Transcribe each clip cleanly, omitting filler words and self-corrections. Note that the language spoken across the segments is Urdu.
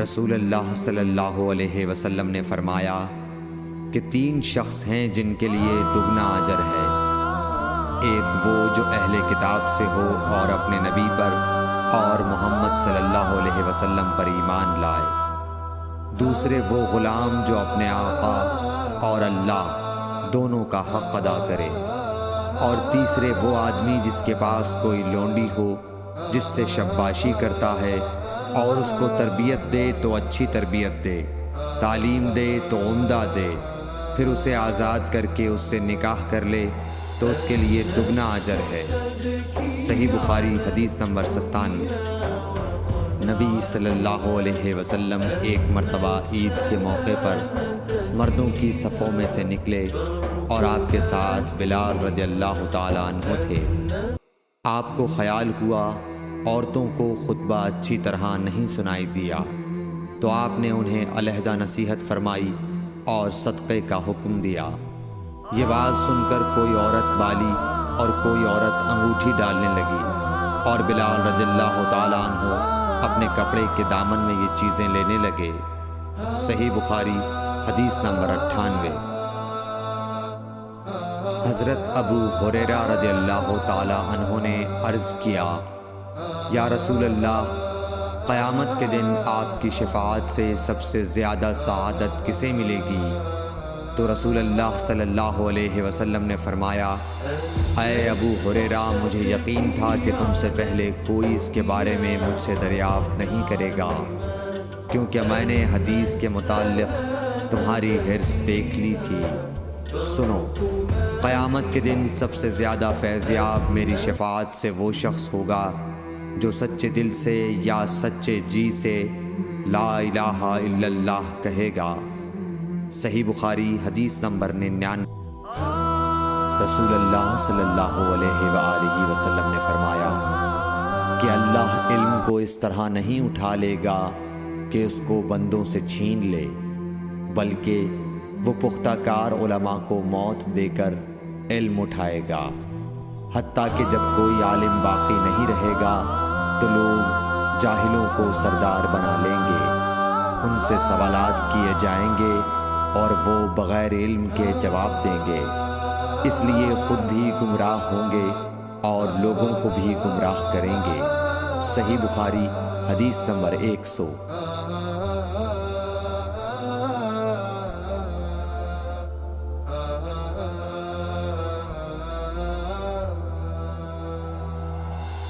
رسول اللہ صلی اللہ علیہ وسلم نے فرمایا کہ 3 شخص ہیں جن کے لیے دگنا اجر ہے۔ ایک وہ جو اہل کتاب سے ہو اور اپنے نبی پر اور محمد صلی اللہ علیہ وسلم پر ایمان لائے۔ دوسرے وہ غلام جو اپنے آقا اور اللہ دونوں کا حق ادا کرے۔ اور تیسرے وہ آدمی جس کے پاس کوئی لونڈی ہو جس سے شباشی کرتا ہے، اور اس کو تربیت دے تو اچھی تربیت دے، تعلیم دے تو عمدہ دے، پھر اسے آزاد کر کے اس سے نکاح کر لے تو اس کے لیے دگنا اجر ہے۔ صحیح بخاری حدیث نمبر 97۔ نبی صلی اللہ علیہ وسلم ایک مرتبہ عید کے موقع پر مردوں کی صفوں میں سے نکلے اور آپ کے ساتھ بلال رضی اللہ تعالیٰ عنہ تھے۔ آپ کو خیال ہوا عورتوں کو خطبہ اچھی طرح نہیں سنائی دیا، تو آپ نے انہیں علیحدہ نصیحت فرمائی اور صدقے کا حکم دیا۔ یہ بات سن کر کوئی عورت بالی اور کوئی عورت انگوٹھی ڈالنے لگی، اور بلال رضی اللہ تعالیٰ عنہ اپنے کپڑے کے دامن میں یہ چیزیں لینے لگے۔ صحیح بخاری حدیث نمبر 98۔ حضرت ابو ہریرہ رضی اللہ تعالیٰ عنہ نے عرض کیا، یا رسول اللہ، قیامت کے دن آپ کی شفاعت سے سب سے زیادہ سعادت کسے ملے گی؟ تو رسول اللہ صلی اللہ علیہ وسلم نے فرمایا، اے ابو ہریرہ، مجھے یقین تھا کہ تم سے پہلے کوئی اس کے بارے میں مجھ سے دریافت نہیں کرے گا، کیونکہ میں نے حدیث کے متعلق تمہاری حرص دیکھ لی تھی۔ سنو، قیامت کے دن سب سے زیادہ فیضیاب میری شفاعت سے وہ شخص ہوگا جو سچے دل سے یا سچے جی سے لا الہ الا اللہ کہے گا۔ صحیح بخاری حدیث نمبر 99۔ رسول اللہ صلی اللہ علیہ وآلہ وسلم نے فرمایا کہ اللہ علم کو اس طرح نہیں اٹھا لے گا کہ اس کو بندوں سے چھین لے، بلکہ وہ پختہ کار علماء کو موت دے کر علم اٹھائے گا، حتیٰ کہ جب کوئی عالم باقی نہیں رہے گا تو لوگ جاہلوں کو سردار بنا لیں گے، ان سے سوالات کیے جائیں گے اور وہ بغیر علم کے جواب دیں گے، اس لیے خود بھی گمراہ ہوں گے اور لوگوں کو بھی گمراہ کریں گے۔ صحیح بخاری حدیث نمبر 100۔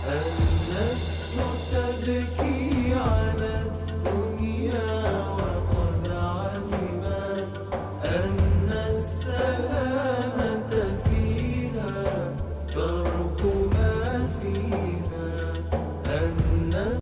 النفس تبكي